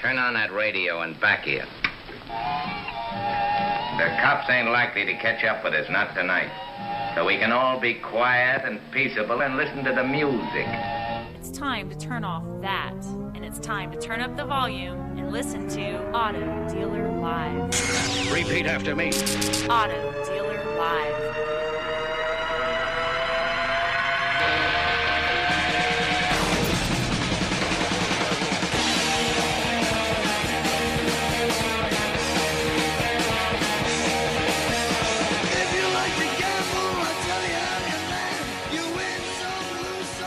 Turn on that radio and back here. The cops ain't likely to catch up with us, not tonight. So we can all be quiet and peaceable and listen to the music. It's time to turn off that, and it's time to turn up the volume and listen to Auto Dealer Live. Repeat after me. Auto Dealer Live.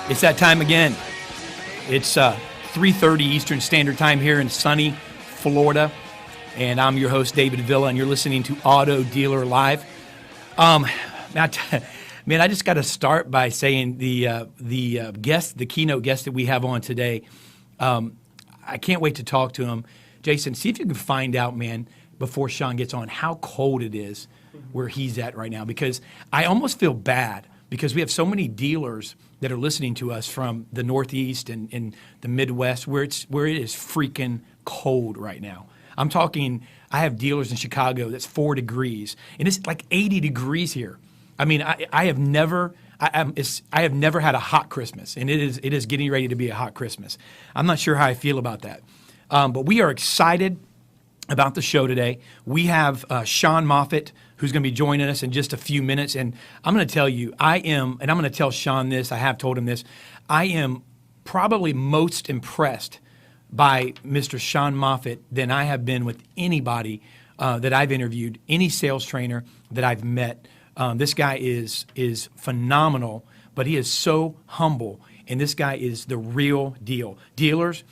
It's that time again. It's 3:30 Eastern Standard Time here in sunny Florida, and I'm your host, David Villa, and you're listening to Auto Dealer Live. Man, I just got to start by saying the guest, the keynote guest that we have on today, I can't wait to talk to him. Jason, see if you can find out, man, before Sean gets on, how cold it is where he's at right now, because I almost feel bad because we have so many dealers that are listening to us from the Northeast and the Midwest where it is freaking cold right now. I'm talking, I have dealers in Chicago that's 4 degrees, and it's like 80 degrees here. I mean, I have never had a hot Christmas, and it is getting ready to be a hot Christmas. I'm not sure how I feel about that, but we are excited about the show today. We have Sean Moffett, who's going to be joining us in just a few minutes. And I'm going to tell you, and I'm going to tell Sean this, I have told him this, I am probably most impressed by Mr. Sean Moffett than I have been with anybody that I've interviewed, any sales trainer that I've met. This guy is phenomenal, but he is so humble, and this guy is the real deal. Dealers,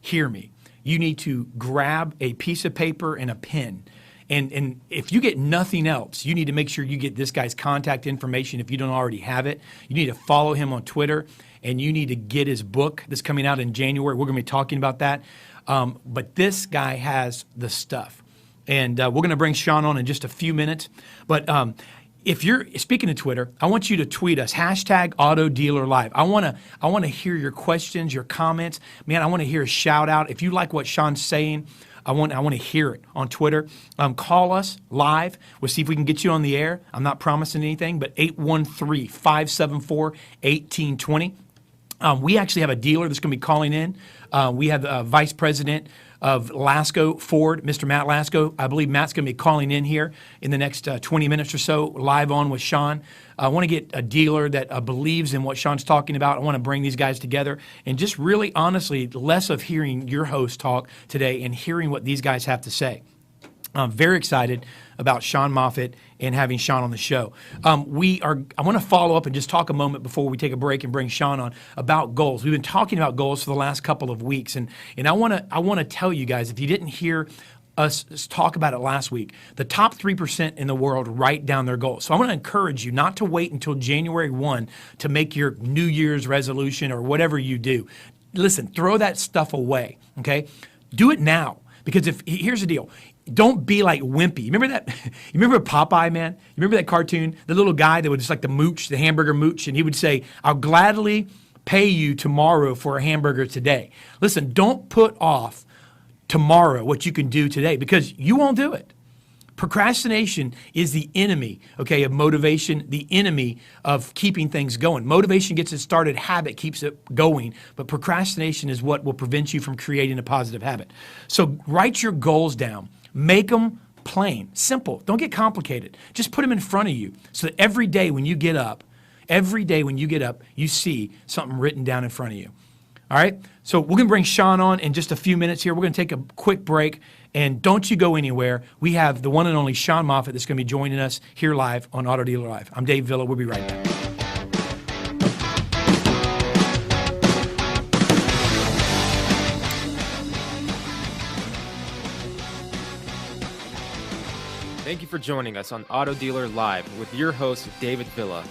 hear me. You need to grab a piece of paper and a pen. And if you get nothing else, you need to make sure you get this guy's contact information if you don't already have it. You need to follow him on Twitter, and you need to get his book that's coming out in January. We're going to be talking about that. But this guy has the stuff. And we're going to bring Sean on in just a few minutes. But if you're speaking of Twitter, I want you to tweet us, #AutoDealerLive. I want to hear your questions, your comments. Man, I want to hear a shout out. If you like what Sean's saying, I want to hear it on Twitter. Call us live. We'll see if we can get you on the air. I'm not promising anything, but 813-574-1820. We actually have a dealer that's going to be calling in. We have the Vice President of Lasco Ford, Mr. Matt Lasco. I believe Matt's going to be calling in here in the next 20 minutes or so, live on with Sean. I want to get a dealer that believes in what Sean's talking about. I want to bring these guys together and just really, honestly, less of hearing your host talk today and hearing what these guys have to say. I'm very excited about Sean Moffett and having Sean on the show. I want to follow up and just talk a moment before we take a break and bring Sean on about goals. We've been talking about goals for the last couple of weeks, and I want to tell you guys, if you didn't hear us talk about it last week, the top 3% in the world write down their goals. So I want to encourage you not to wait until January 1 to make your New Year's resolution or whatever you do. Listen, throw that stuff away, okay? Do it now, because here's the deal. Don't be like Wimpy. You remember that? You remember Popeye, man? You remember that cartoon? The little guy that was just like the mooch, the hamburger mooch, and he would say, "I'll gladly pay you tomorrow for a hamburger today." Listen, don't put off tomorrow what you can do today, because you won't do it. Procrastination is the enemy, okay, of motivation, the enemy of keeping things going. Motivation gets it started, habit keeps it going, but procrastination is what will prevent you from creating a positive habit. So write your goals down. Make them plain, simple. Don't get complicated. Just put them in front of you so that every day when you get up, you see something written down in front of you. All right? So we're going to bring Sean on in just a few minutes here. We're going to take a quick break, and don't you go anywhere. We have the one and only Sean Moffett that's going to be joining us here live on Auto Dealer Live. I'm Dave Villa. We'll be right back. Thank you for joining us on Auto Dealer Live with your host, David Villa.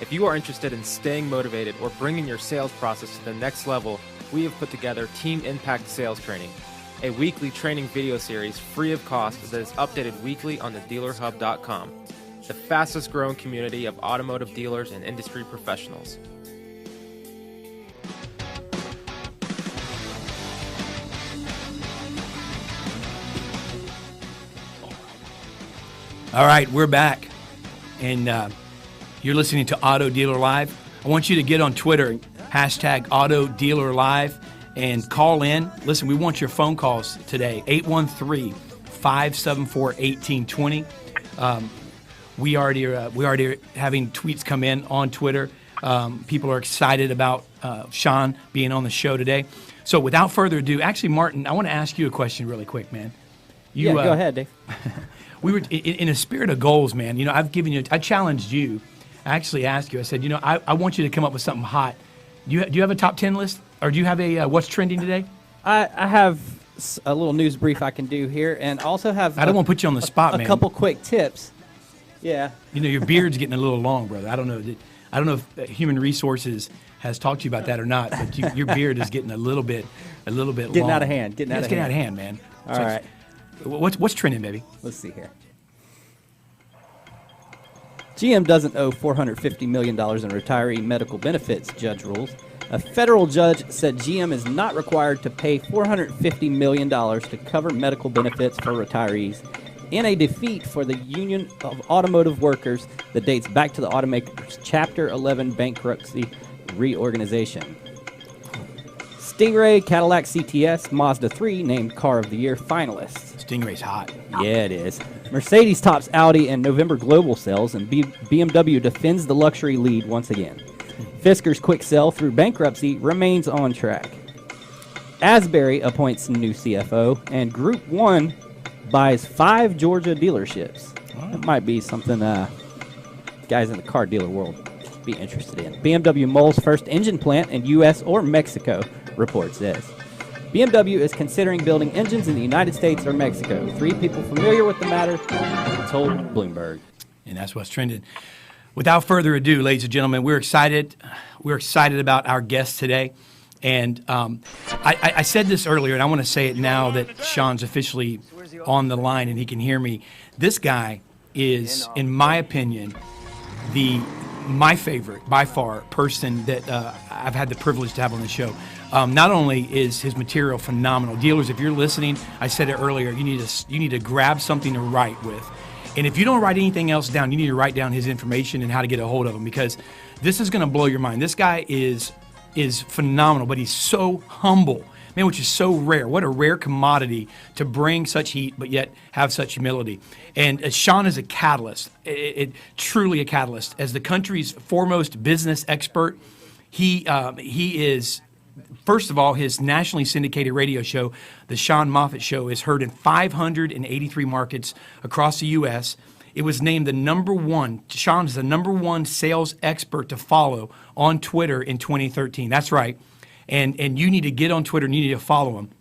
If you are interested in staying motivated or bringing your sales process to the next level, we have put together Team Impact Sales Training, a weekly training video series free of cost that is updated weekly on thedealerhub.com, the fastest growing community of automotive dealers and industry professionals. All right, we're back, and you're listening to Auto Dealer Live. I want you to get on Twitter, hashtag Auto Dealer Live, and call in. Listen, we want your phone calls today, 813-574-1820. We already are having tweets come in on Twitter. People are excited about Sean being on the show today. So without further ado, actually, Martin, I want to ask you a question really quick, man. Go ahead, Dave. We were in a spirit of goals, man. You know, I challenged you. I actually asked you. I said, I want you to come up with something hot. Do you have a top 10 list, or do you have a what's trending today? I have a little news brief I can do here, and also have. I don't want to put you on the spot, man. A couple quick tips. Yeah. You know, your beard's getting a little long, brother. I don't know if Human Resources has talked to you about that or not, but your beard is getting a little bit long. Getting out of hand. Getting out of hand, man. All right. What's trending, baby? Let's see here. GM doesn't owe $450 million in retiree medical benefits, judge rules. A federal judge said GM is not required to pay $450 million to cover medical benefits for retirees in a defeat for the Union of Automotive Workers that dates back to the automaker's Chapter 11 bankruptcy reorganization. Stingray, Cadillac CTS, Mazda 3 named Car of the Year finalists. Stingray's hot. Yeah, it is. Mercedes tops Audi in November global sales, and BMW defends the luxury lead once again. Fisker's quick sell through bankruptcy remains on track. Asbury appoints new CFO, and Group 1 buys 5 Georgia dealerships. That might be something guys in the car dealer world be interested in. BMW molds first engine plant in U.S. or Mexico, report says. BMW is considering building engines in the United States or Mexico. 3 people familiar with the matter told Bloomberg. And that's what's trending. Without further ado, ladies and gentlemen, we're excited. We're excited about our guest today. And I said this earlier, and I want to say it now that Sean's officially on the line and he can hear me. This guy is, in my opinion, my favorite, by far, person that I've had the privilege to have on the show. Not only is his material phenomenal, dealers, if you're listening, I said it earlier, you need to grab something to write with. And if you don't write anything else down, you need to write down his information and how to get a hold of him, because this is going to blow your mind. This guy is phenomenal, but he's so humble, man, which is so rare. What a rare commodity to bring such heat, but yet have such humility. And Sean is a catalyst, truly a catalyst. As the country's foremost business expert, he is. First of all, his nationally syndicated radio show, the Sean Moffett Show, is heard in 583 markets across the U.S. It was named Sean's the number one sales expert to follow on Twitter in 2013. That's right. And you need to get on Twitter and you need to follow him.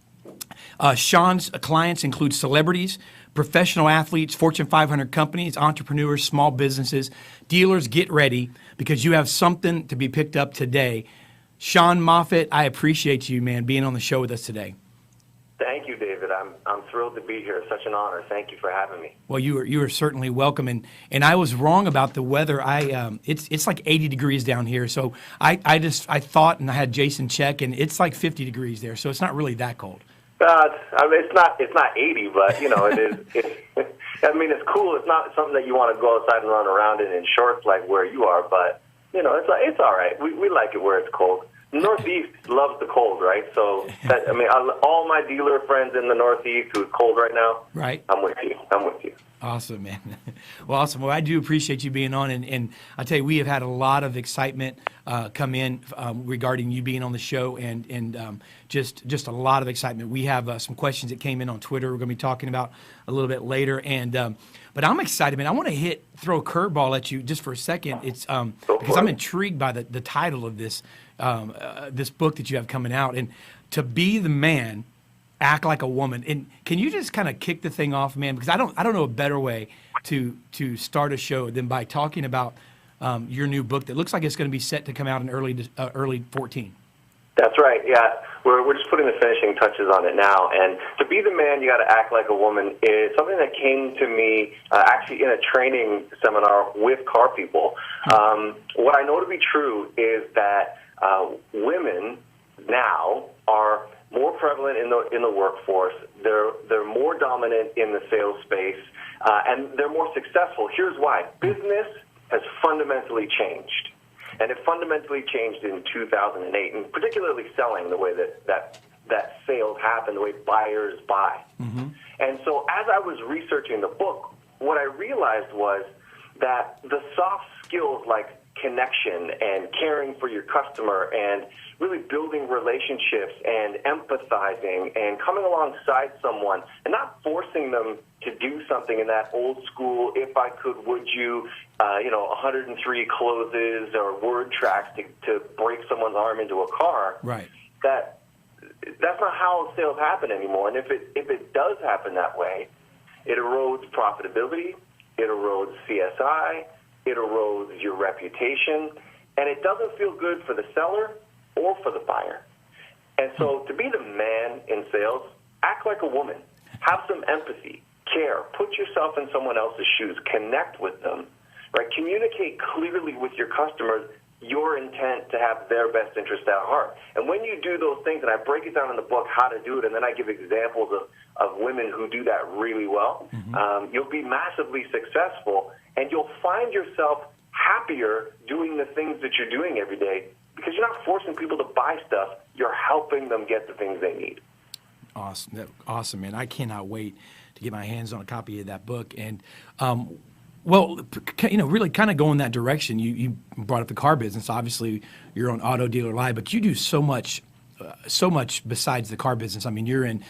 Sean's clients include celebrities, professional athletes, Fortune 500 companies, entrepreneurs, small businesses. Dealers, get ready, because you have something to be picked up today. Sean Moffett, I appreciate you, man, being on the show with us today. Thank you, David. I'm thrilled to be here. It's such an honor. Thank you for having me. Well, you are certainly welcome, and I was wrong about the weather. It's like 80 degrees down here, so I thought, and I had Jason check, and it's like 50 degrees there, so it's not really that cold. It's not 80, but it is. I mean, it's cool. It's not something that you want to go outside and run around in shorts like where you are, but it's all right. We like it where it's cold. Northeast loves the cold, right? So, all my dealer friends in the Northeast who's cold right now, right? I'm with you. Awesome, man. Well, awesome. Well, I do appreciate you being on, and I tell you, we have had a lot of excitement come in regarding you being on the show, and just a lot of excitement. We have some questions that came in on Twitter we're going to be talking about a little bit later, and but I'm excited, man. I want to throw a curveball at you just for a second. It's because I'm intrigued by the title of this this book that you have coming out, and To Be the Man, Act Like a Woman. And can you just kind of kick the thing off, man? Because I don't know a better way to start a show than by talking about your new book that looks like it's going to be set to come out in early 14. That's right. Yeah, we're just putting the finishing touches on it now. And to be the man, you got to act like a woman is something that came to me actually in a training seminar with car people. What I know to be true is that women now are more prevalent in the workforce. They're more dominant in the sales space, and they're more successful. Here's why: business has fundamentally changed, and it fundamentally changed in 2008, and particularly selling, the way that sales happen, the way buyers buy. Mm-hmm. And so, as I was researching the book, what I realized was that the soft skills like connection and caring for your customer and really building relationships and empathizing and coming alongside someone and not forcing them to do something in that old school, if I could, would you, 103 closes or word tracks to break someone's arm into a car. Right. That's not how sales happen anymore. And if it does happen that way, it erodes profitability, it erodes CSI, it erodes your reputation, and it doesn't feel good for the seller or for the buyer. And so to be the man in sales, act like a woman. Have some empathy, care, put yourself in someone else's shoes, connect with them, right? Communicate clearly with your customers your intent to have their best interest at heart. And when you do those things, and I break it down in the book how to do it, and then I give examples of women who do that really well, you'll be massively successful, and you'll find yourself happier doing the things that you're doing every day because you're not forcing people to buy stuff. You're helping them get the things they need. Awesome, man. I cannot wait to get my hands on a copy of that book. And, really kind of go in that direction. You brought up the car business. Obviously, you're on Auto Dealer Live, but you do so much besides the car business. I mean, you're in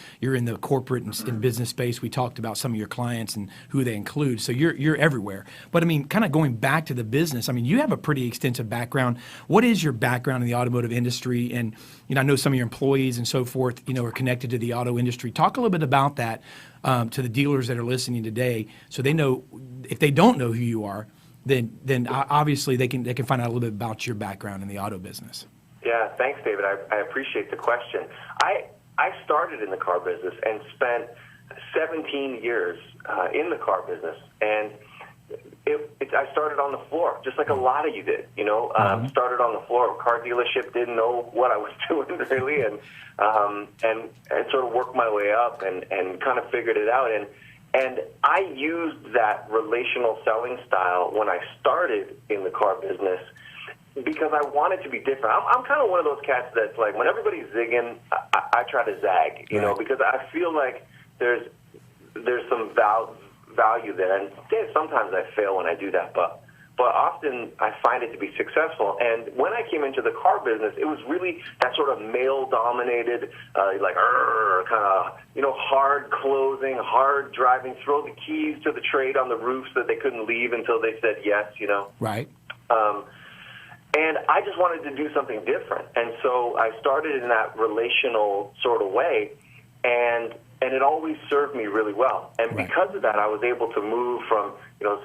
the corporate and business space. We talked about some of your clients and who they include. So you're everywhere. But I mean, kind of going back to the business, I mean, you have a pretty extensive background. What is your background in the automotive industry? And, I know some of your employees and so forth, are connected to the auto industry. Talk a little bit about that to the dealers that are listening today, so they know, if they don't know who you are, then obviously they can find out a little bit about your background in the auto business. Yeah, thanks, David. I appreciate the question. I started in the car business and spent 17 years in the car business, and I started on the floor, just like a lot of you did. Started on the floor. A car dealership, didn't know what I was doing really, and sort of worked my way up and kind of figured it out. And I used that relational selling style when I started in the car business, because I wanted to be different. I'm kind of one of those cats that's like, when everybody's zigging, I try to zag, because I feel like there's some value there. And sometimes I fail when I do that, but often I find it to be successful. And when I came into the car business, it was really that sort of male-dominated, hard closing, hard driving, throw the keys to the trade on the roof so that they couldn't leave until they said yes, Right. And I just wanted to do something different. And so I started in that relational sort of way, and it always served me really well. And because of that, I was able to move from,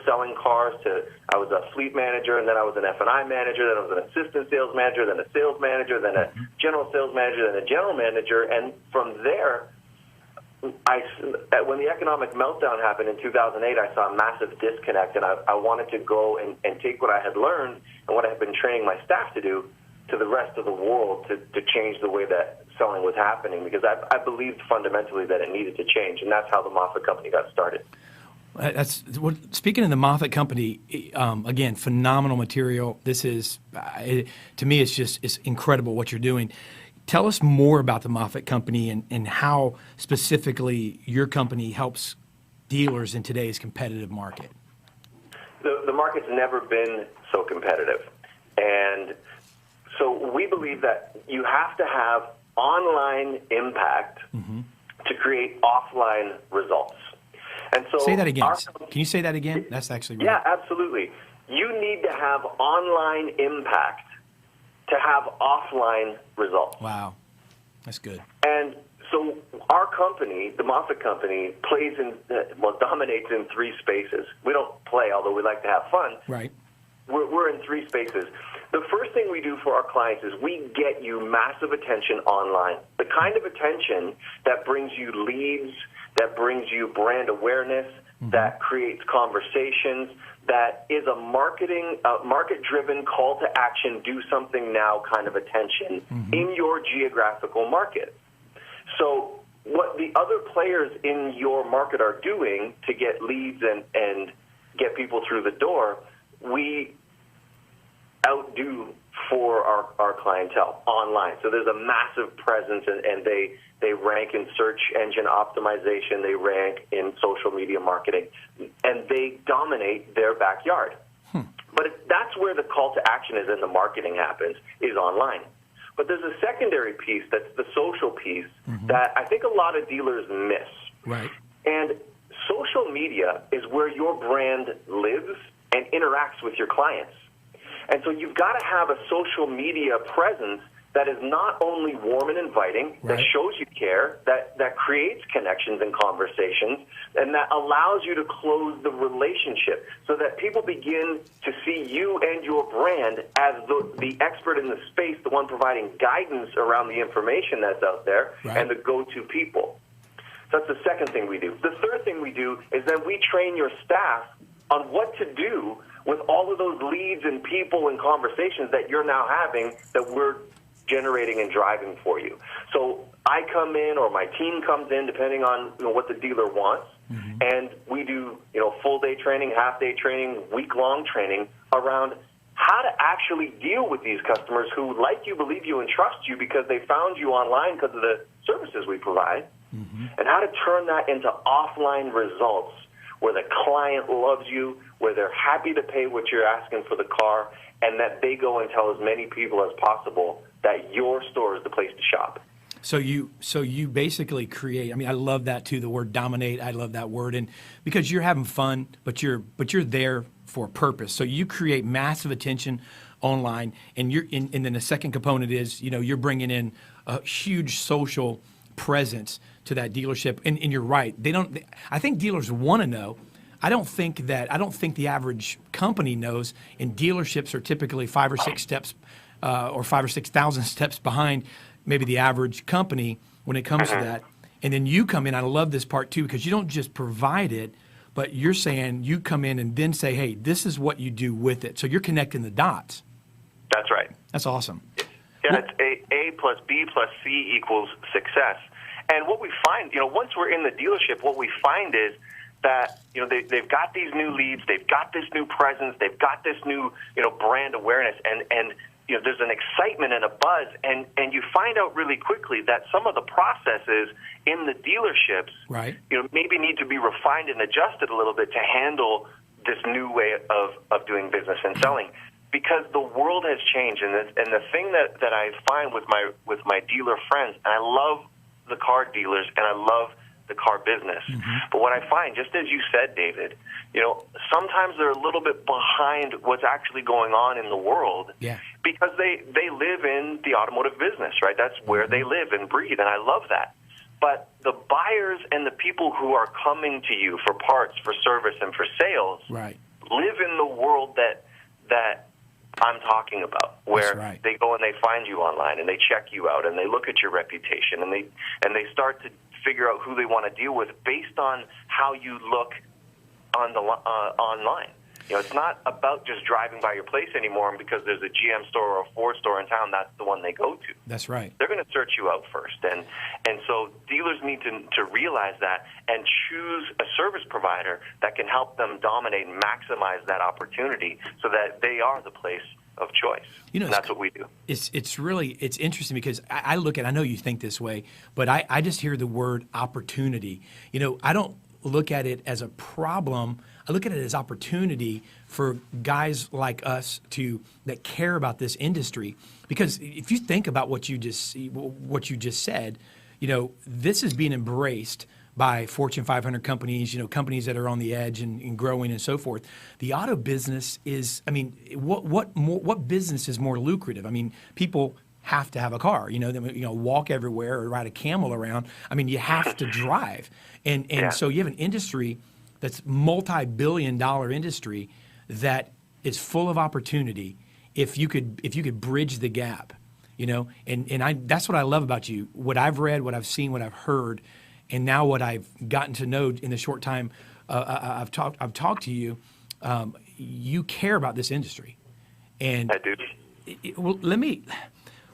selling cars to, I was a fleet manager, and then I was an F&I manager, then I was an assistant sales manager, then a sales manager, then a general sales manager, then a general manager. And from there, when the economic meltdown happened in 2008, I saw a massive disconnect, and I wanted to go and take what I had learned and what I had been training my staff to do to the rest of the world to change the way that selling was happening, because I believed fundamentally that it needed to change, and that's how the Moffett Company got started. Speaking of the Moffett Company, again, phenomenal material. This is, to me, it's incredible what you're doing. Tell us more about the Moffett Company and how specifically your company helps dealers in today's competitive market. The market's never been so competitive. And so we believe that you have to have online impact to create offline results. And so say that again. Can you say that again? That's actually Yeah, absolutely. You need to have online impact to have offline results. Wow. That's good. And so our company, the Moffett Company, dominates in three spaces. We don't play, although we like to have fun. Right. We're in three spaces. The first thing we do for our clients is we get you massive attention online, the kind of attention that brings you leads, that brings you brand awareness, that creates conversations, that is a market-driven call to action, do something now kind of attention in your geographical market. So what the other players in your market are doing to get leads and get people through the door, we outdo for our clientele online. So there's a massive presence, and they rank in search engine optimization, they rank in social media marketing, and they dominate their backyard. But that's where the call to action is and the marketing happens, is online. But there's a secondary piece, that's the social piece, that I think a lot of dealers miss. Right. And social media is where your brand lives and interacts with your clients. And so you've got to have a social media presence that is not only warm and inviting, that shows you care, that creates connections and conversations, and that allows you to close the relationship so that people begin to see you and your brand as the expert in the space, the one providing guidance around the information that's out there, and the go-to people. So that's the second thing we do. The third thing we do is that we train your staff on what to do with all of those leads and people and conversations that you're now having that we're generating and driving for you. So I come in, or my team comes in, depending on what the dealer wants, and we do full day training, half day training, week-long training around how to actually deal with these customers who like you, believe you, and trust you because they found you online because of the services we provide, and how to turn that into offline results where the client loves you, where they're happy to pay what you're asking for the car, and that they go and tell as many people as possible that your store is the place to shop. So you basically create. I mean, I love that too. The word dominate. I love that word, and because you're having fun, but you're there for a purpose. So you create massive attention online, and and then the second component is you're bringing in a huge social presence to that dealership. And you're right. I think dealers want to know. I don't think the average company knows, and dealerships are typically 5 or 6 steps or 5 or 6,000 steps behind maybe the average company when it comes to that. And then you come in. I love this part too, because you don't just provide it, but you're saying you come in and then say, hey, this is what you do with it. So you're connecting the dots. That's right. That's awesome. Yeah, it's A plus B plus C equals success. And what we find, once we're in the dealership, what we find is that they've got these new leads, they've got this new presence, they've got this new brand awareness, and there's an excitement and a buzz, and you find out really quickly that some of the processes in the dealerships, maybe need to be refined and adjusted a little bit to handle this new way of doing business and selling, because the world has changed, and the thing that I find with my dealer friends, and I love the car dealers and I love the car business. But what I find, just as you said, David, sometimes they're a little bit behind what's actually going on in the world because they live in the automotive business, right? That's where they live and breathe, and I love that. But the buyers and the people who are coming to you for parts, for service, and for sales live in the world that I'm talking about, where they go and they find you online and they check you out and they look at your reputation and they start to figure out who they want to deal with based on how you look on the online. It's not about just driving by your place anymore, and because there's a GM store or a Ford store in town, that's the one they go to. That's right. They're going to search you out first, and so dealers need to realize that and choose a service provider that can help them dominate and maximize that opportunity so that they are the place of choice. And that's what we do. It's interesting because I look at, I know you think this way, but I just hear the word opportunity. I don't look at it as a problem. I look at it as opportunity for guys like us that care about this industry. Because if you think about what you just said, this is being embraced by Fortune 500 companies, companies that are on the edge and growing and so forth. The auto business is, what business is more lucrative? People have to have a car, walk everywhere or ride a camel around. You have to drive. And so you have an industry that's multi-billion-dollar industry that is full of opportunity if you could bridge the gap, and that's what I love about you. What I've read, what I've seen, what I've heard, and now what I've gotten to know in the short time I've talked to you, you care about this industry. And I do.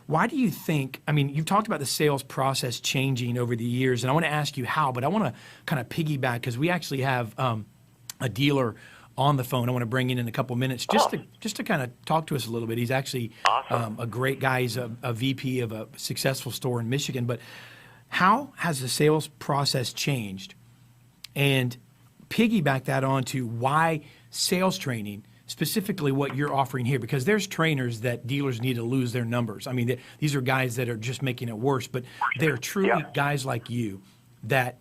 why do you think, I mean, you've talked about the sales process changing over the years, and I want to ask you how, but I want to kind of piggyback because we actually have a dealer on the phone I want to bring in a couple minutes just to kind of talk to us a little bit. He's actually a great guy. He's a VP of a successful store in Michigan. But how has the sales process changed? And piggyback that onto why sales training, specifically what you're offering here, because there's trainers that dealers need to lose their numbers. I mean, these are guys that are just making it worse, but they're truly guys like you that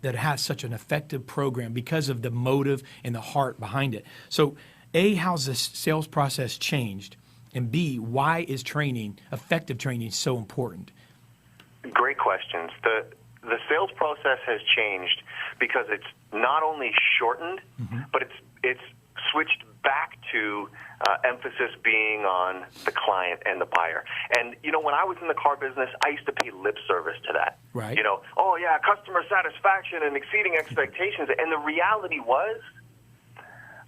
has such an effective program because of the motive and the heart behind it. So, A, how's the sales process changed? And B, why is training, effective training, so important? Great questions. The sales process has changed because it's not only shortened, but it's switched back to emphasis being on the client and the buyer. And, you know, when I was in the car business, I used to pay lip service to that. Right. You know, oh, yeah, customer satisfaction and exceeding expectations. And the reality was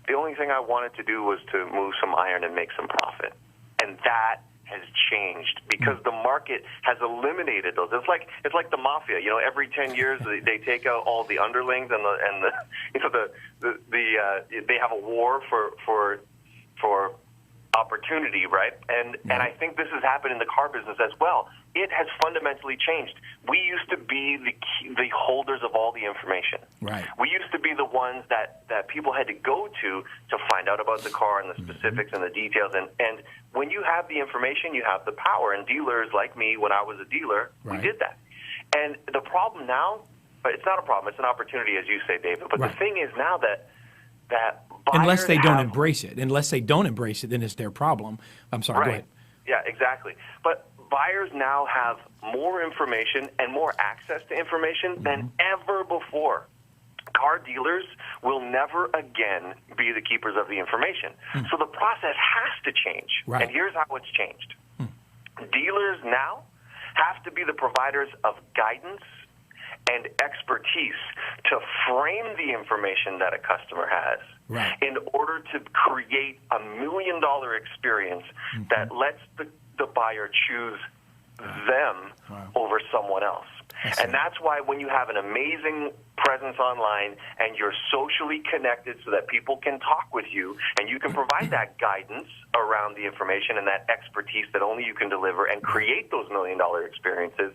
the only thing I wanted to do was to move some iron and make some profit. And that has changed because the market has eliminated those. It's like the mafia. You know, every 10 years they take out all the underlings and they have a war for opportunity, right? And I think this has happened in the car business as well. It has fundamentally changed. We used to be the holders of all the information. Right. We used to be the ones that people had to go to find out about the car and the specifics and the details. And when you have the information, you have the power. And dealers like me, when I was a dealer, we did that. And the problem now, but it's not a problem, it's an opportunity, as you say, David. But the thing is now that buyers unless they don't embrace it. Unless they don't embrace it, then it's their problem. I'm sorry, go ahead. Yeah, exactly. But buyers now have more information and more access to information than ever before. Car dealers will never again be the keepers of the information. So the process has to change. Right. And here's how it's changed. Dealers now have to be the providers of guidance and expertise to frame the information that a customer has in order to create $1 million experience that lets the buyer choose them over someone else. And that's why when you have an amazing presence online and you're socially connected so that people can talk with you and you can provide that guidance around the information and that expertise that only you can deliver and create those $1 million experiences,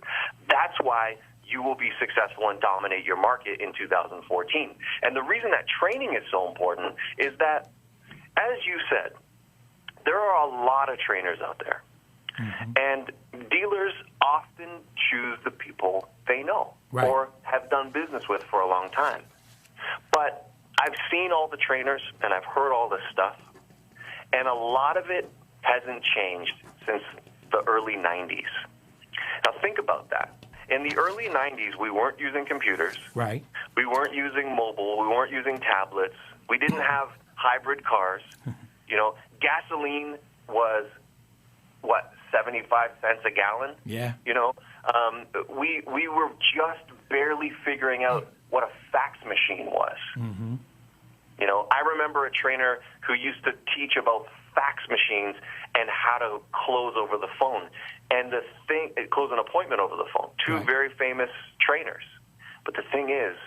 that's why you will be successful and dominate your market in 2014. And the reason that training is so important is that, as you said, there are a lot of trainers out there. And dealers often choose the people they know or have done business with for a long time. But I've seen all the trainers and I've heard all this stuff, and a lot of it hasn't changed since the early 90s. Now think about that. In the early 90s, we weren't using computers. Right. We weren't using mobile. We weren't using tablets. We didn't have hybrid cars. You know, gasoline was, 75 cents a gallon? Yeah. You know, we were just barely figuring out what a fax machine was. You know, I remember a trainer who used to teach about fax machines and how to close over the phone. And close an appointment over the phone. Two very famous trainers. But the thing is,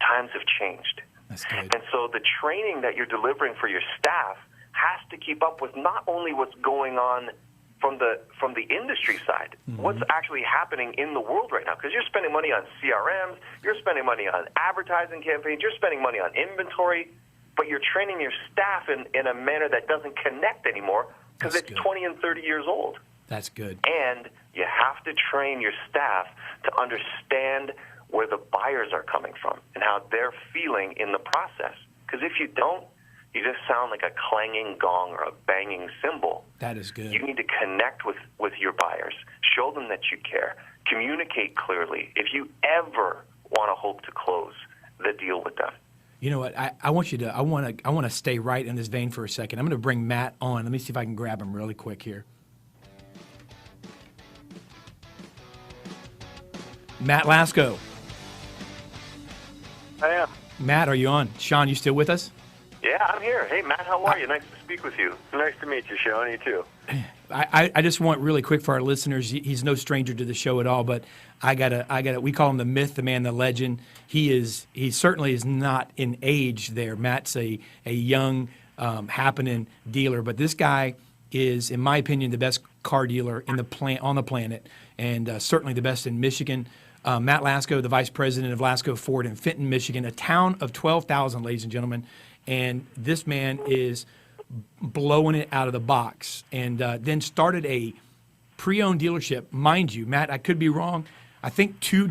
times have changed. That's good. And so the training that you're delivering for your staff has to keep up with not only what's going on from the industry side, what's actually happening in the world right now. Because you're spending money on CRMs, you're spending money on advertising campaigns, you're spending money on inventory, but you're training your staff in a manner that doesn't connect anymore because it's 20 and 30 years old. That's good. And you have to train your staff to understand where the buyers are coming from and how they're feeling in the process. Because if you don't, you just sound like a clanging gong or a banging cymbal. That is good. You need to connect with your buyers. Show them that you care. Communicate clearly. If you ever want to hope to close the deal with them. You know what? I want to stay right in this vein for a second. I'm going to bring Matt on. Let me see if I can grab him really quick here. Matt Lasco. I am. Matt, are you on? Sean, you still with us? Yeah, I'm here. Hey, Matt, how are you? Nice to speak with you. Nice to meet you, Sean. You too. I just want really quick for our listeners. He's no stranger to the show at all, but I gotta. We call him the myth, the man, the legend. He certainly is not in age there. Matt's a young, happening dealer, but this guy is, in my opinion, the best car dealer on the planet, and certainly the best in Michigan. Matt Lasko, the vice president of Lasko Ford in Fenton, Michigan, a town of 12,000, ladies and gentlemen, and this man is blowing it out of the box, and then started a pre-owned dealership. Mind you, Matt, I could be wrong. I think 2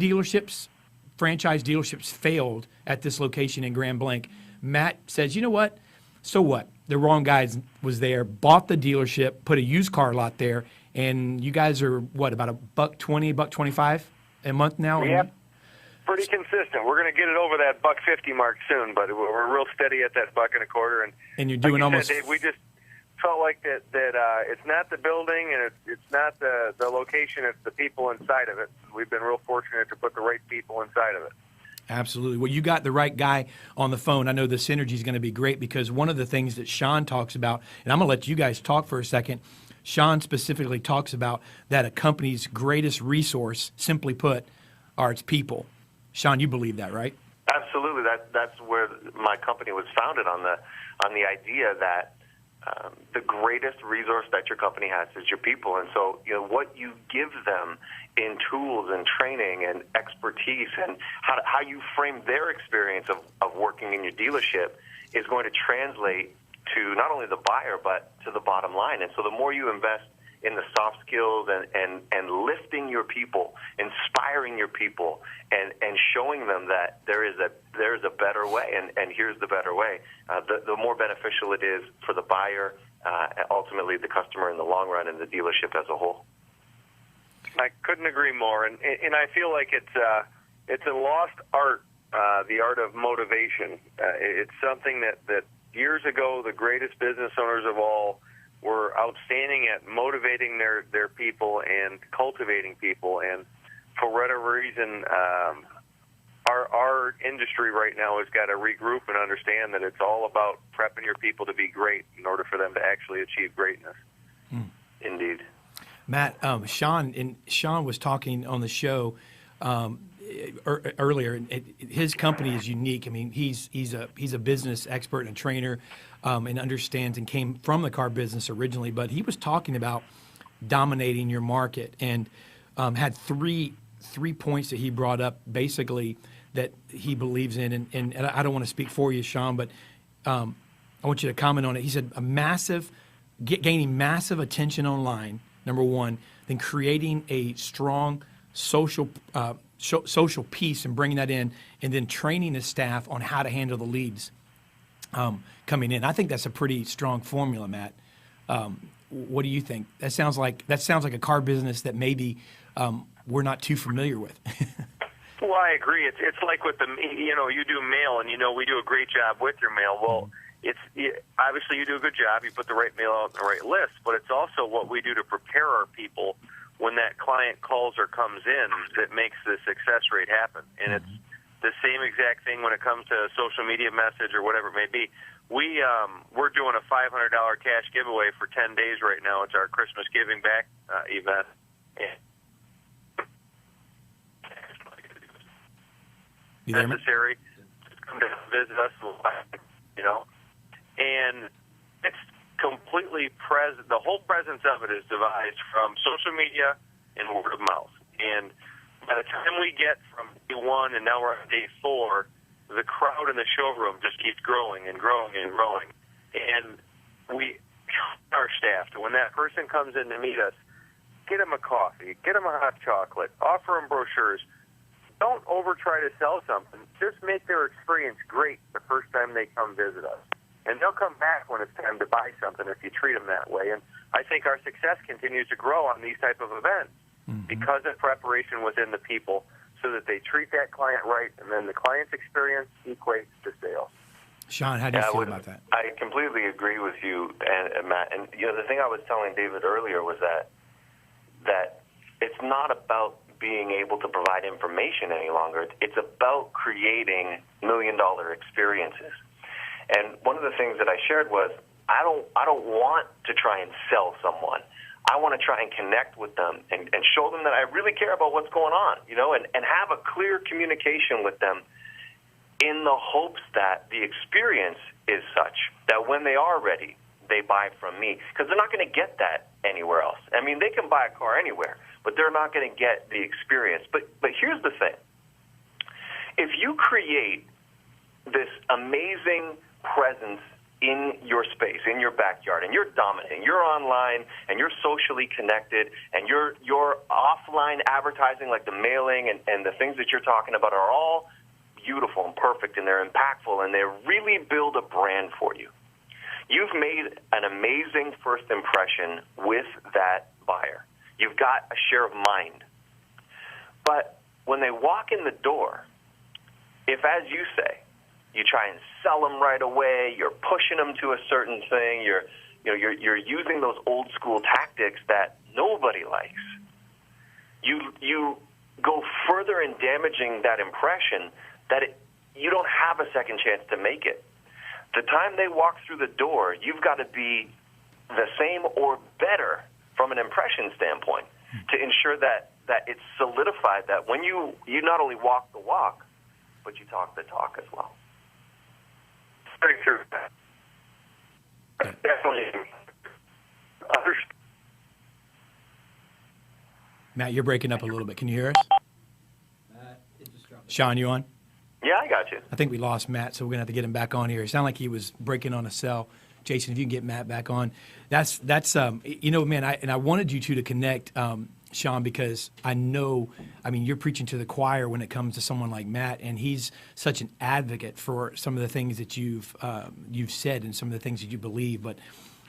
franchise dealerships failed at this location in Grand Blanc. Matt says, you know what? So what? The wrong guy was there, bought the dealership, put a used car lot there, and you guys are, what, about $120, $125 a month now? Yep. Pretty consistent. We're going to get it over that $150 mark soon, but we're real steady at that $1.25. And you're doing almost. Dave, we just felt like that it's not the building and it's not the location; it's the people inside of it. We've been real fortunate to put the right people inside of it. Absolutely. Well, you got the right guy on the phone. I know the synergy is going to be great because one of the things that Sean talks about, and I'm going to let you guys talk for a second. Sean specifically talks about that a company's greatest resource, simply put, are its people. Sean, you believe that, right? Absolutely. That's where my company was founded, on the idea that the greatest resource that your company has is your people. And so, what you give them in tools and training and expertise and how you frame their experience of working in your dealership is going to translate to not only the buyer but to the bottom line. And so the more you invest in the soft skills and lifting your people, inspiring your people, and showing them that there is a better way, and here's the better way, the more beneficial it is for the buyer, ultimately the customer in the long run, and the dealership as a whole. I couldn't agree more, and I feel like it's a lost art, the art of motivation. It's something that years ago the greatest business owners of all were outstanding at motivating their people and cultivating people. And for whatever reason, our industry right now has got to regroup and understand that it's all about prepping your people to be great in order for them to actually achieve greatness. Indeed. Matt, Sean was talking on the show earlier. And his company is unique. I mean, he's a business expert and a trainer, and understands and came from the car business originally. But he was talking about dominating your market, and had three points that he brought up, basically, that he believes in. And I don't want to speak for you, Sean, but I want you to comment on it. He said gaining massive attention online, number one, then creating a strong social piece and bringing that in, and then training the staff on how to handle the leads coming in. I think that's a pretty strong formula, Matt. What do you think? That sounds like a car business that maybe we're not too familiar with. Well, I agree. It's like with you do mail, and we do a great job with your mail. Well, obviously you do a good job. You put the right mail out on the right list, but it's also what we do to prepare our people when that client calls or comes in that makes the success rate happen. And it's the same exact thing when it comes to a social media message or whatever it may be. We're doing a $500 cash giveaway for 10 days right now. It's our Christmas Giving Back event. You there, necessary to come to visit us, and it's completely present. The whole presence of it is devised from social media and word of mouth. And by the time we get from day one and now we're on day 4, the crowd in the showroom just keeps growing and growing and growing. And our staff, when that person comes in to meet us, get them a coffee, get them a hot chocolate, offer them brochures. Don't try to sell something. Just make their experience great the first time they come visit us. And they'll come back when it's time to buy something if you treat them that way. And I think our success continues to grow on these type of events because of preparation within the people, so that they treat that client right, and then the client's experience equates to sales. Sean, how do you feel about that? I completely agree with you, and Matt. And the thing I was telling David earlier was that it's not about being able to provide information any longer. It's about creating $1 million experiences. And one of the things that I shared was I don't want to try and sell someone. I want to try and connect with them and show them that I really care about what's going on, and have a clear communication with them in the hopes that the experience is such that when they are ready, they buy from me. Because they're not going to get that anywhere else. I mean, they can buy a car anywhere, but they're not going to get the experience. But here's the thing. If you create this amazing presence in your space, in your backyard, and you're dominating, you're online, and you're socially connected, and your offline advertising, like the mailing and the things that you're talking about, are all beautiful and perfect, and they're impactful, and they really build a brand for you. You've made an amazing first impression with that buyer. You've got a share of mind. But when they walk in the door, if, as you say, you try and sell them right away, you're pushing them to a certain thing, you're using those old school tactics that nobody likes, you go further in damaging that impression that you don't have a second chance to make it. The time they walk through the door, you've got to be the same or better from an impression standpoint to ensure that it's solidified, that when you not only walk the walk, but you talk the talk as well. Very true. Definitely. Matt, you're breaking up a little bit. Can you hear us? Sean, you on? Yeah, I got you. I think we lost Matt, so we're going to have to get him back on here. It sounded like he was breaking on a cell. Jason, if you can get Matt back on. That's man, I wanted you two to connect, Sean, because you're preaching to the choir when it comes to someone like Matt, and he's such an advocate for some of the things that you've said and some of the things that you believe. But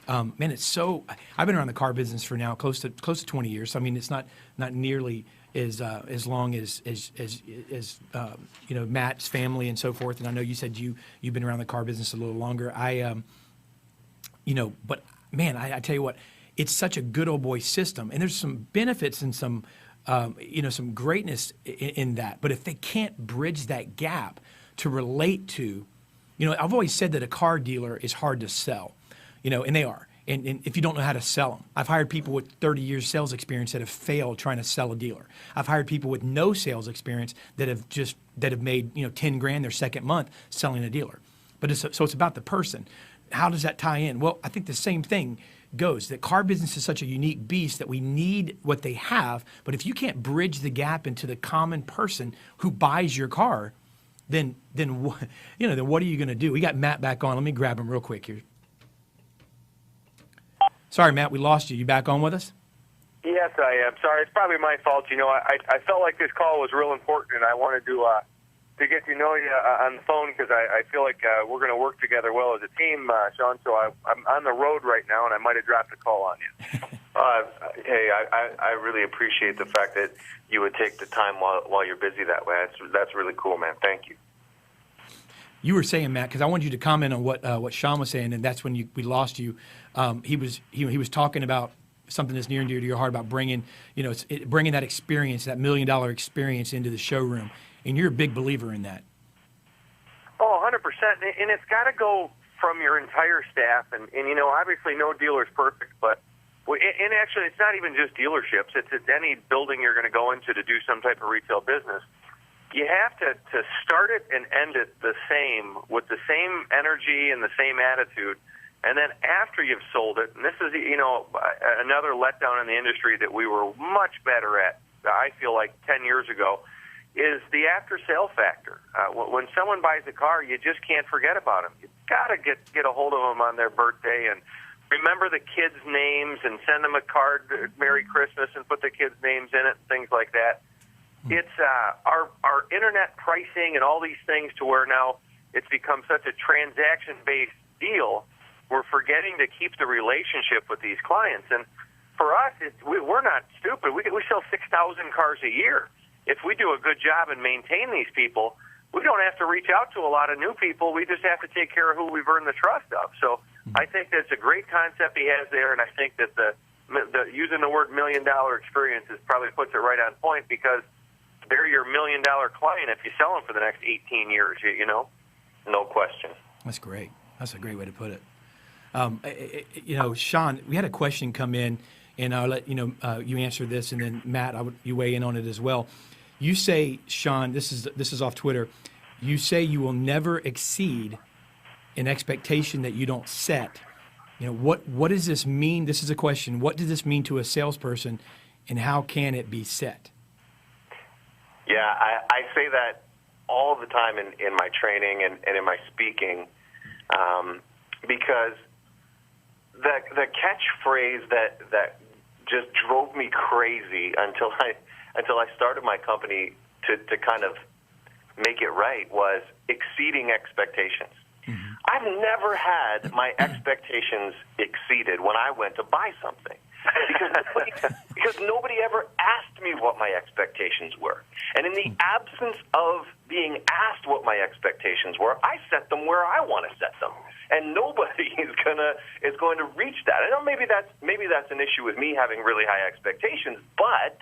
man, it's so. I've been around the car business for now close to 20 years. So, I mean, it's not nearly as long as Matt's family and so forth. And I know you said you've been around the car business a little longer. But man, I tell you what, it's such a good old boy system, and there's some benefits and some greatness in that. But if they can't bridge that gap to relate to, I've always said that a car dealer is hard to sell, and they are. And if you don't know how to sell them, I've hired people with 30 years sales experience that have failed trying to sell a dealer. I've hired people with no sales experience that have made $10,000 their second month selling a dealer. But it's about the person. How does that tie in? Well, I think the same thing goes. That car business is such a unique beast that we need what they have. But if you can't bridge the gap into the common person who buys your car, then what are you going to do? We got Matt back on. Let me grab him real quick here. Sorry, Matt, we lost you. You back on with us? Yes, I am. Sorry, it's probably my fault. I felt like this call was real important, and I wanted to get to know you on the phone because I feel like we're going to work together well as a team, Sean. So I'm on the road right now, and I might have dropped a call on you. Hey, I really appreciate the fact that you would take the time while you're busy that way. That's really cool, man. Thank you. You were saying, Matt, because I wanted you to comment on what Sean was saying, and that's when we lost you. He was talking about something that's near and dear to your heart about bringing that experience, that $1 million experience into the showroom, and you're a big believer in that. Oh, 100%, and it's got to go from your entire staff, and obviously no dealer's perfect, but and actually it's not even just dealerships. It's any building you're going to go into to do some type of retail business. You have to start it and end it the same, with the same energy and the same attitude. And then after you've sold it, and this is, another letdown in the industry that we were much better at, I feel like 10 years ago, is the after-sale factor. When someone buys a car, you just can't forget about them. You've got to get a hold of them on their birthday and remember the kids' names and send them a card, Merry Christmas, and put the kids' names in it, things like that. It's our internet pricing and all these things to where now it's become such a transaction-based deal. We're forgetting to keep the relationship with these clients. And for us, we're not stupid. We sell 6,000 cars a year. If we do a good job and maintain these people, we don't have to reach out to a lot of new people. We just have to take care of who we've earned the trust of. So I think that's a great concept he has there, and I think that the using the word $1 million experience probably puts it right on point, because they're your $1 million client if you sell them for the next 18 years, No question. That's great. That's a great way to put it. Sean, we had a question come in. and I'll let you answer this, and then Matt, you weigh in on it as well. You say, Sean, this is off Twitter. You say you will never exceed an expectation that you don't set. What does this mean? This is a question. What does this mean to a salesperson, and how can it be set? Yeah, I say that all the time in my training and in my speaking, because the catchphrase that just drove me crazy until I started my company to kind of make it right was exceeding expectations. Mm-hmm. I've never had my expectations exceeded when I went to buy something. Because nobody ever asked me what my expectations were. And in the absence of being asked what my expectations were, I set them where I want to set them. And nobody is going to reach that. I know maybe that's an issue with me having really high expectations, but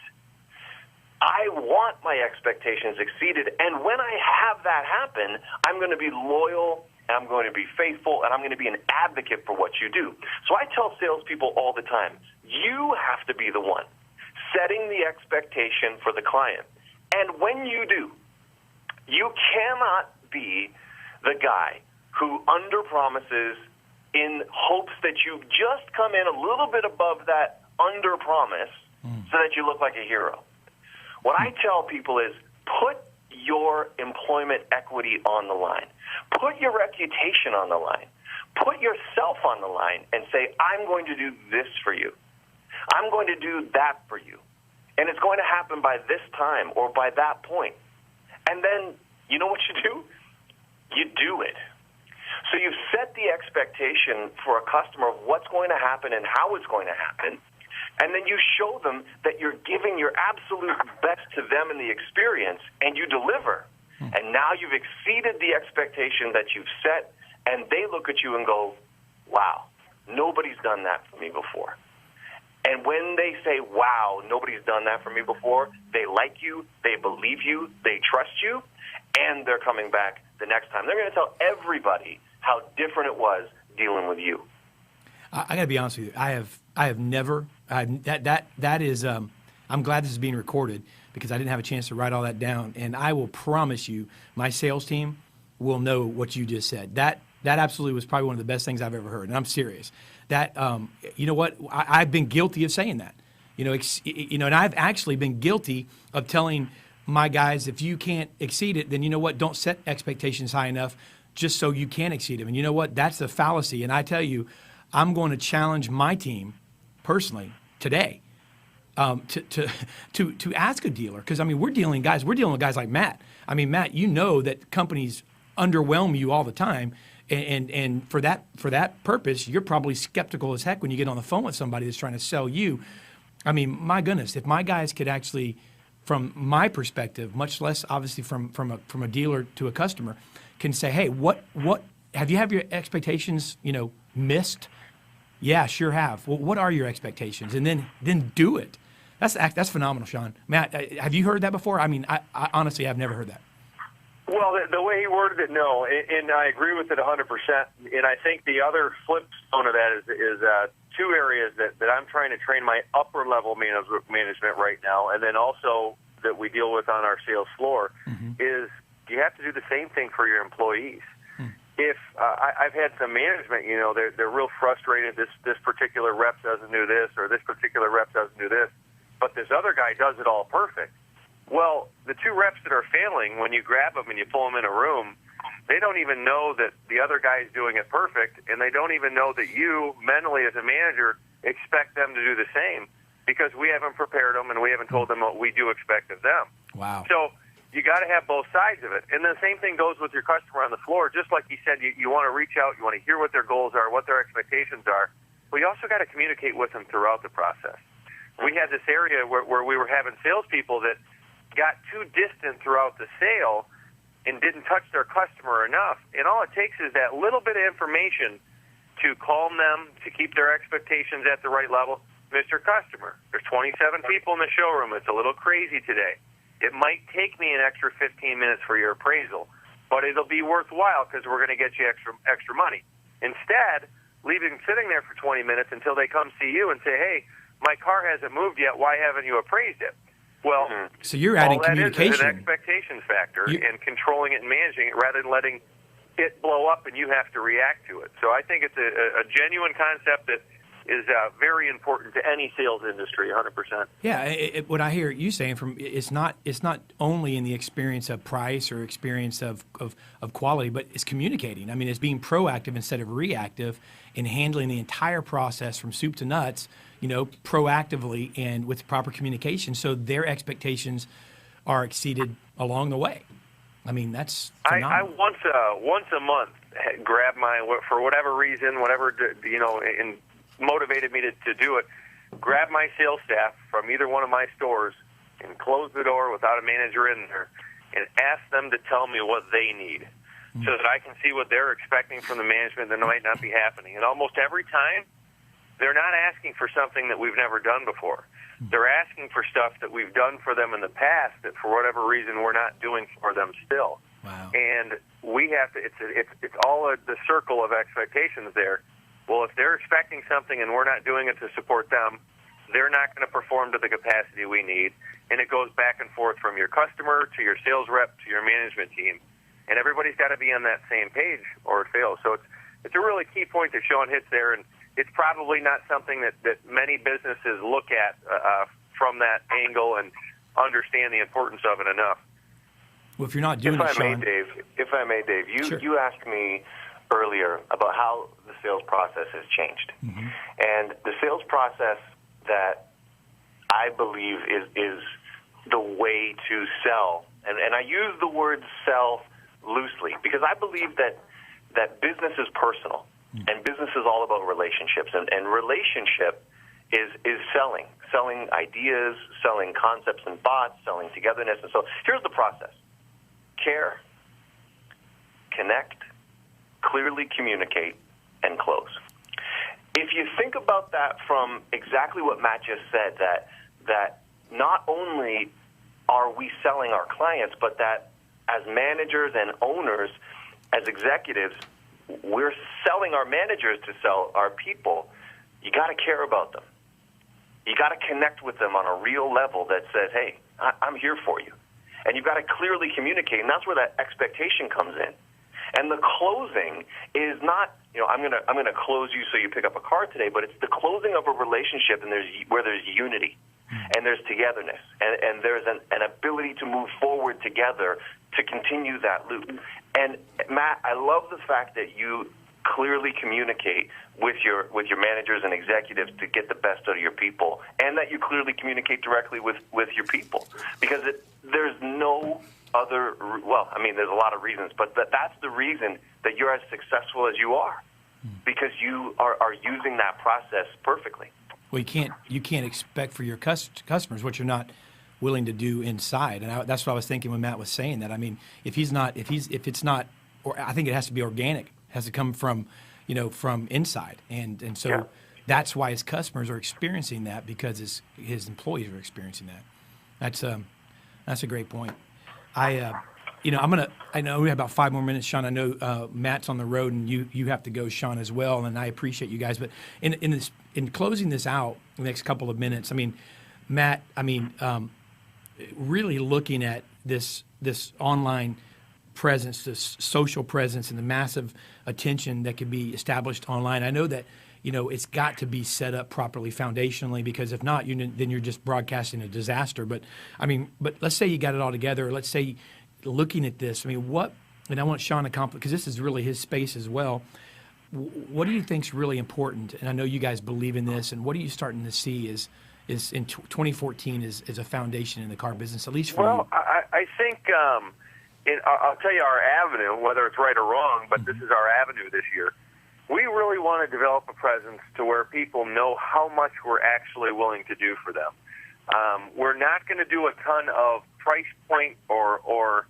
I want my expectations exceeded. And when I have that happen, I'm going to be loyal, and I'm going to be faithful, and I'm going to be an advocate for what you do. So I tell salespeople all the time, you have to be the one setting the expectation for the client. And when you do, you cannot be the guy who underpromises in hopes that you just come in a little bit above that underpromise so that you look like a hero. What I tell people is put your employment equity on the line. Put your reputation on the line. Put yourself on the line and say, I'm going to do this for you. I'm going to do that for you. And it's going to happen by this time or by that point. And then, you know what you do? You do it. So you've set the expectation for a customer of what's going to happen and how it's going to happen. And then you show them that you're giving your absolute best to them in the experience, and you deliver. And now you've exceeded the expectation that you've set, and they look at you and go, wow, nobody's done that for me before. And when they say, wow, nobody's done that for me before, they like you, they believe you, they trust you, and they're coming back the next time. They're going to tell everybody how different it was dealing with you. I got to be honest with you. I have never that is. I'm glad this is being recorded because I didn't have a chance to write all that down. And I will promise you, my sales team will know what you just said. That absolutely was probably one of the best things I've ever heard, and I'm serious. That you know what? I've been guilty of saying that. And I've actually been guilty of telling my guys, if you can't exceed it, then you know what? Don't set expectations high enough just so you can exceed them. And you know what? That's the fallacy. And I tell you, I'm going to challenge my team personally today to ask a dealer, because I mean we're dealing with guys like Matt. I mean, Matt, you know that companies underwhelm you all the time, and for that purpose, you're probably skeptical as heck when you get on the phone with somebody that's trying to sell you. I mean, my goodness, if my guys could actually, from my perspective, much less obviously from a dealer to a customer, can say, hey, what have you your expectations missed? Yeah, sure have. Well, what are your expectations? And then do it. That's phenomenal, Sean. Matt, have you heard that before? I mean, I honestly have never heard that. Well, the way he worded it, no, and I agree with it 100%. And I think the other flip side of that is two areas that I'm trying to train my upper level management right now, and then also that we deal with on our sales floor, is you have to do the same thing for your employees. If I've had some management, they're real frustrated. This particular rep doesn't do this, or this particular rep doesn't do this, but this other guy does it all perfect. Well, the two reps that are failing, when you grab them and you pull them in a room, they don't even know that the other guy is doing it perfect, and they don't even know that you, mentally as a manager, expect them to do the same, because we haven't prepared them and we haven't told them what we do expect of them. Wow. So you got to have both sides of it. And the same thing goes with your customer on the floor. Just like he said, you want to reach out, you want to hear what their goals are, what their expectations are. But you also got to communicate with them throughout the process. We had this area where we were having salespeople that got too distant throughout the sale and didn't touch their customer enough. And all it takes is that little bit of information to calm them, to keep their expectations at the right level. Mr. Customer, there's 27 people in the showroom. It's a little crazy today. It might take me an extra 15 minutes for your appraisal, but it'll be worthwhile because we're going to get you extra money. Instead, leave him sitting there for 20 minutes until they come see you and say, hey, my car hasn't moved yet. Why haven't you appraised it? Well, so you're adding all that communication. is an expectations factor and controlling it and managing it rather than letting it blow up and you have to react to it. So I think it's a genuine concept that is very important to any sales industry, 100%. Yeah, what I hear you saying from it's not only in the experience of price or experience of quality, but it's communicating. I mean, it's being proactive instead of reactive in handling the entire process from soup to nuts, proactively and with proper communication, so their expectations are exceeded along the way. I mean, that's phenomenal. I once a month grab for whatever reason, and motivated me to do it, grab my sales staff from either one of my stores and close the door without a manager in there and ask them to tell me what they need so that I can see what they're expecting from the management that might not be happening. And almost every time, they're not asking for something that we've never done before. They're asking for stuff that we've done for them in the past that for whatever reason we're not doing for them still. Wow. And we have to, it's all the circle of expectations there. Well, if they're expecting something and we're not doing it to support them, they're not going to perform to the capacity we need. And it goes back and forth from your customer to your sales rep to your management team. And everybody's got to be on that same page or it fails. So it's a really key point that Sean hits there. And it's probably not something that many businesses look at from that angle and understand the importance of it enough. Well, if you're not doing it, Sean. If I may, Dave, Sure. you asked me earlier about how the sales process has changed. Mm-hmm. And the sales process that I believe is the way to sell, and I use the word sell loosely because I believe that business is personal. And business is all about relationships. And relationship is selling ideas, selling concepts and thoughts, selling togetherness. And so here's the process. Care, connect, clearly communicate, and close. If you think about that from exactly what Matt just said, that not only are we selling our clients, but that as managers and owners, as executives, we're selling our managers to sell our people. You got to care about them. You got to connect with them on a real level that says, hey, I'm here for you. And you've got to clearly communicate, and that's where that expectation comes in. And the closing is not, I'm gonna close you so you pick up a car today, but it's the closing of a relationship and where there's unity and there's togetherness and there's an ability to move forward together to continue that loop. And Matt, I love the fact that you clearly communicate with your managers and executives to get the best out of your people, and that you clearly communicate directly with your people, because there's no other. Well, I mean, there's a lot of reasons, but that's the reason that you're as successful as you are, because you are using that process perfectly. Well, you can't expect for your customers what you're not willing to do inside, and that's what I was thinking when Matt was saying that. I mean, if it's not, or I think it has to be organic, it has to come from, from inside, and so that's why his customers are experiencing that, because his employees are experiencing that. That's a great point. I know we have about 5 more minutes, Sean. I know Matt's on the road, and you have to go, Sean, as well. And I appreciate you guys. But in closing this out, the next couple of minutes, I mean, Matt, really looking at this online presence, this social presence, and the massive attention that can be established online. I know that it's got to be set up properly foundationally, because if not, then you're just broadcasting a disaster. But let's say you got it all together. Let's say, looking at this, and I want Sean to compliment, because this is really his space as well. What do you think is really important? And I know you guys believe in this. And what are you starting to see is in 2014 is a foundation in the car business, at least for you? Well, I think I'll tell you our avenue, whether it's right or wrong, but this is our avenue this year. We really want to develop a presence to where people know how much we're actually willing to do for them. We're not going to do a ton of price point or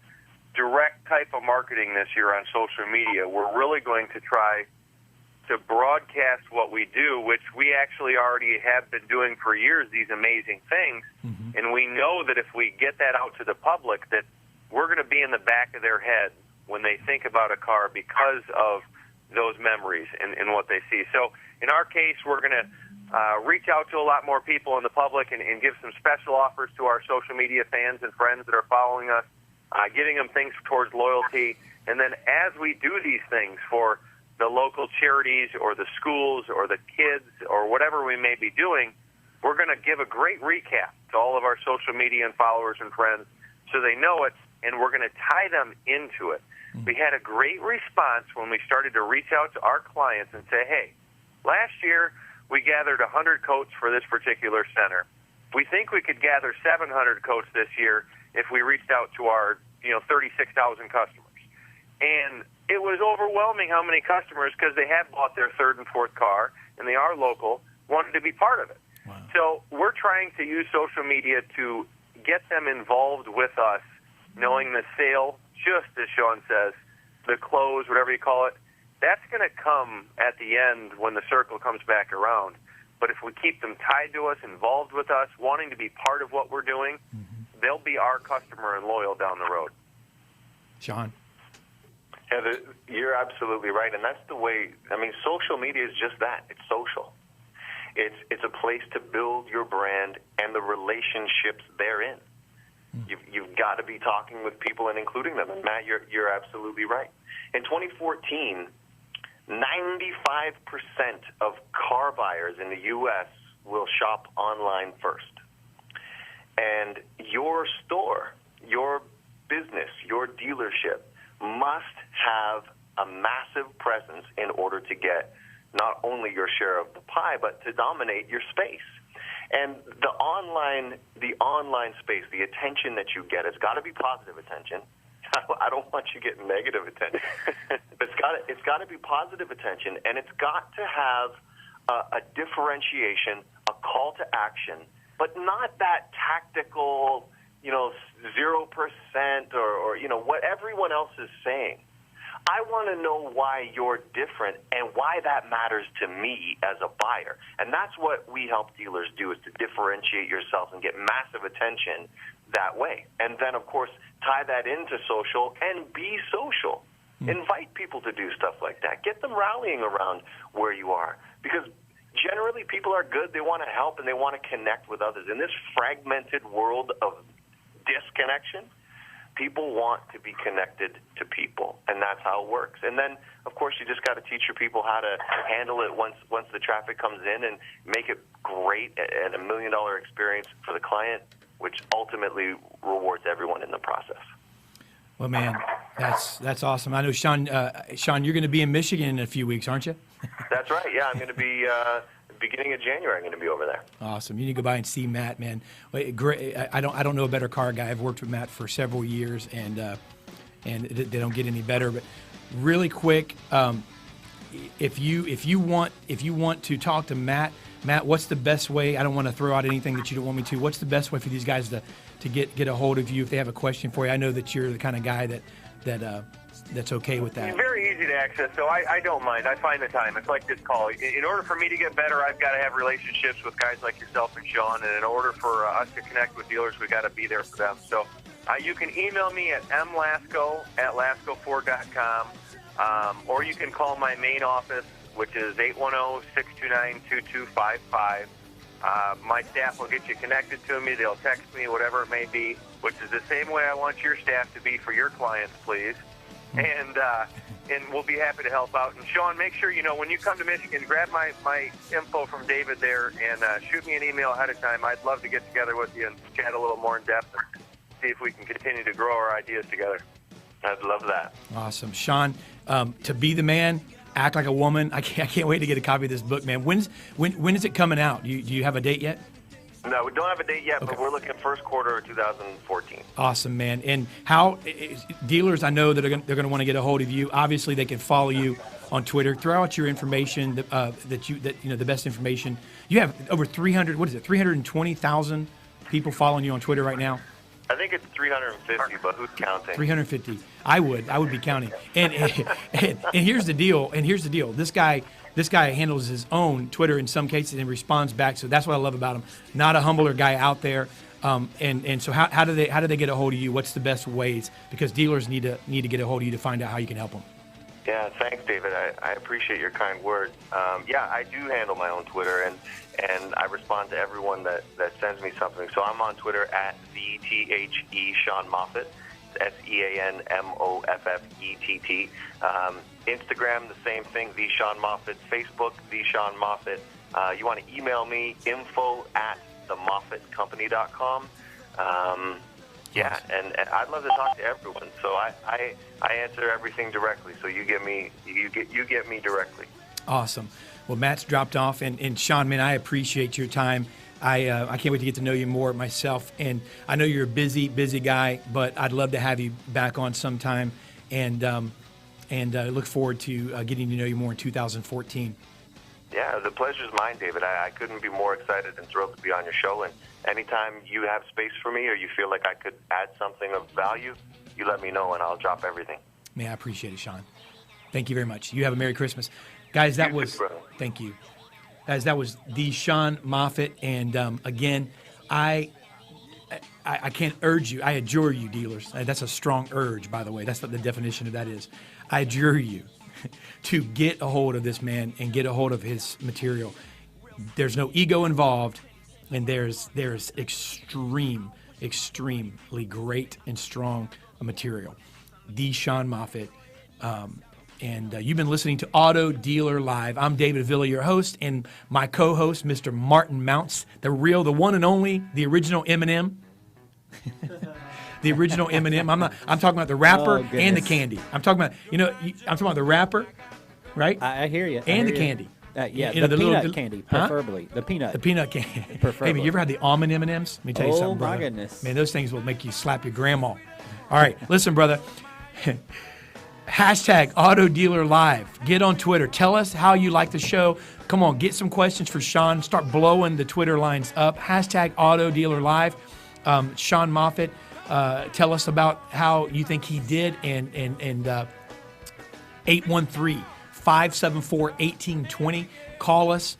direct type of marketing this year on social media. We're really going to try to broadcast what we do, which we actually already have been doing for years, these amazing things. Mm-hmm. And we know that if we get that out to the public, that we're going to be in the back of their head when they think about a car because of those memories and what they see. So in our case, we're going to reach out to a lot more people in the public and give some special offers to our social media fans and friends that are following us, giving them things towards loyalty. And then as we do these things for the local charities or the schools or the kids or whatever we may be doing, we're going to give a great recap to all of our social media and followers and friends so they know it, and we're going to tie them into it. We had a great response when we started to reach out to our clients and say, hey, last year we gathered 100 coats for this particular center. We think we could gather 700 coats this year if we reached out to our 36,000 customers. And it was overwhelming how many customers, because they had bought their third and fourth car, and they are local, wanted to be part of it. Wow. So we're trying to use social media to get them involved with us, knowing the sale, just as Sean says, the close, whatever you call it, that's going to come at the end when the circle comes back around. But if we keep them tied to us, involved with us, wanting to be part of what we're doing, they'll be our customer and loyal down the road. Sean? Yeah, you're absolutely right, and that's the way. I mean, social media is just that. It's social. It's a place to build your brand and the relationships therein. You've got to be talking with people and including them. And Matt, you're absolutely right. In 2014, 95% of car buyers in the U.S. will shop online first. And your store, your business, your dealership must have a massive presence in order to get not only your share of the pie, but to dominate your space. And the online space, the attention that you get, it's got to be positive attention. I don't want you getting negative attention. It's got to be positive attention, and it's got to have a differentiation, a call to action, but not that tactical, 0% or what everyone else is saying. I want to know why you're different and why that matters to me as a buyer. And that's what we help dealers do, is to differentiate yourself and get massive attention that way. And then, of course, tie that into social and be social. Invite people to do stuff like that. Get them rallying around where you are. Because generally people are good. They want to help and they want to connect with others. In this fragmented world of disconnection, people want to be connected to people, and that's how it works. And then, of course, you just got to teach your people how to handle it once the traffic comes in and make it great and $1 million experience for the client, which ultimately rewards everyone in the process. Well, man, that's awesome. I know, Sean, you're going to be in Michigan in a few weeks, aren't you? That's right. Yeah, I'm going to be beginning of January. I'm going to be over there. Awesome. You need to go by and see Matt, man. Great. I don't know a better car guy. I've worked with Matt for several years, and they don't get any better. But really quick, if you want to talk to Matt, what's the best way? I don't want to throw out anything that you don't want me to. What's the best way for these guys to get a hold of you if they have a question for you? I know that you're the kind of guy that's okay with that. It's very easy to access, so I don't mind. I find the time. It's like this call. In order for me to get better, I've got to have relationships with guys like yourself and Sean, and in order for us to connect with dealers, we've got to be there for them. So you can email me at mlasco@lasco4.com, or you can call my main office, which is 810-629-2255. My staff will get you connected to me. They'll text me, whatever it may be, which is the same way I want your staff to be for your clients, please. And we'll be happy to help out. And Sean, make sure, when you come to Michigan, grab my info from David there and shoot me an email ahead of time. I'd love to get together with you and chat a little more in depth and see if we can continue to grow our ideas together. I'd love that. Awesome. Sean, to be the man, act like a woman. I can't wait to get a copy of this book, man. When is it coming out? Do you have a date yet? No, we don't have a date yet, but we're looking at first quarter of 2014. Awesome, man. And how dealers, I know that they're going to want to get a hold of you. Obviously, they can follow you on Twitter. Throw out your information the best information. You have over 320,000 people following you on Twitter right now. I think it's 350, but who's counting? 350. I would be counting. And here's the deal. This guy handles his own Twitter in some cases and responds back. So that's what I love about him. Not a humbler guy out there. And so how do they get a hold of you? What's the best ways? Because dealers need to get a hold of you to find out how you can help them. Yeah, thanks, David. I appreciate your kind words. Yeah, I do handle my own Twitter, and I respond to everyone that sends me something. So I'm on Twitter at THE Sean Moffett, SEANMOFFETT. Instagram, the same thing, The Sean Moffett. Facebook, The Sean Moffett. You want to email me, info@themoffittcompany.com. Yeah, and I'd love to talk to everyone. So I answer everything directly. So you get me directly. Awesome. Well, Matt's dropped off, and Sean, man, I appreciate your time. I can't wait to get to know you more myself, and I know you're a busy guy, but I'd love to have you back on sometime, and look forward to getting to know you more in 2014. Yeah, the pleasure's mine, David. I couldn't be more excited and thrilled to be on your show. And anytime you have space for me or you feel like I could add something of value, you let me know and I'll drop everything. Man, I appreciate it, Sean. Thank you very much. You have a Merry Christmas. Guys, that was... Thank you. Guys, that was the Sean Moffett. And again, I can't urge you. I adjure you, dealers. That's a strong urge, by the way. That's what the definition of that is. I adjure you to get a hold of this man and get a hold of his material. There's no ego involved, and there's extremely great and strong material. The Sean Moffett. And you've been listening to Auto Dealer Live. I'm David Villa, your host, and my co-host, Mr. Martin Mounts, the one and only, the original Eminem. The original Eminem. I'm talking about the rapper and the candy. I'm talking about, I'm talking about the rapper, right? I hear you. And the candy. Yeah, the peanut candy, preferably. The peanut. The peanut candy. Preferably. Hey, man, you ever had the almond M&Ms? Let me tell you something, brother. Oh, my goodness. Man, those things will make you slap your grandma. All right, listen, brother. Hashtag Auto Dealer Live. Get on Twitter. Tell us how you like the show. Come on, get some questions for Sean. Start blowing the Twitter lines up. Hashtag Auto Dealer Live. Sean Moffett, tell us about how you think he did. And 813-574-1820. Call us.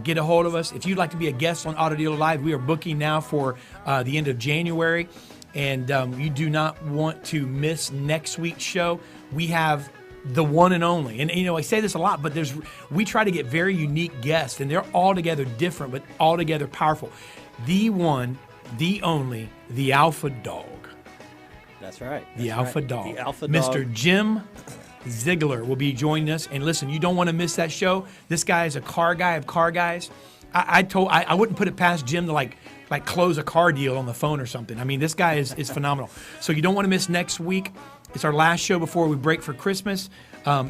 Get a hold of us. If you'd like to be a guest on Auto Dealer Live, we are booking now for the end of January. And you do not want to miss next week's show. We have the one and only. And, I say this a lot, but we try to get very unique guests, and they're altogether different, but altogether powerful. The one, the only, the Alpha Dog. That's right. The Alpha Dog. The Alpha Dog. Mr. Jim Ziegler will be joining us. And listen, you don't want to miss that show. This guy is a car guy of car guys. I wouldn't put it past Jim to like close a car deal on the phone or something. I mean, this guy is phenomenal. So you don't want to miss next week. It's our last show before we break for Christmas.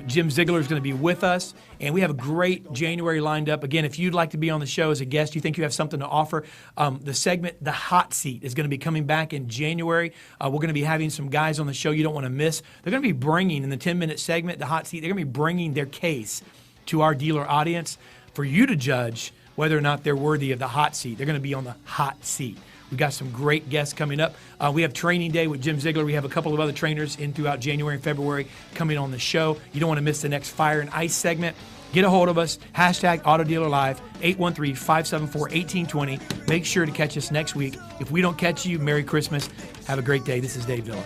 Jim Ziegler is going to be with us, and we have a great January lined up. Again, if you'd like to be on the show as a guest, you think you have something to offer, the segment, The Hot Seat, is going to be coming back in January. We're going to be having some guys on the show you don't want to miss. They're going to be bringing, in the 10-minute segment, The Hot Seat, they're going to be bringing their case to our dealer audience for you to judge whether or not they're worthy of the hot seat. They're going to be on the hot seat. We've got some great guests coming up. We have Training Day with Jim Ziegler. We have a couple of other trainers throughout January and February coming on the show. You don't want to miss the next Fire and Ice segment. Get a hold of us. Hashtag Auto Dealer Live, 813-574-1820. Make sure to catch us next week. If we don't catch you, Merry Christmas. Have a great day. This is Dave Villa.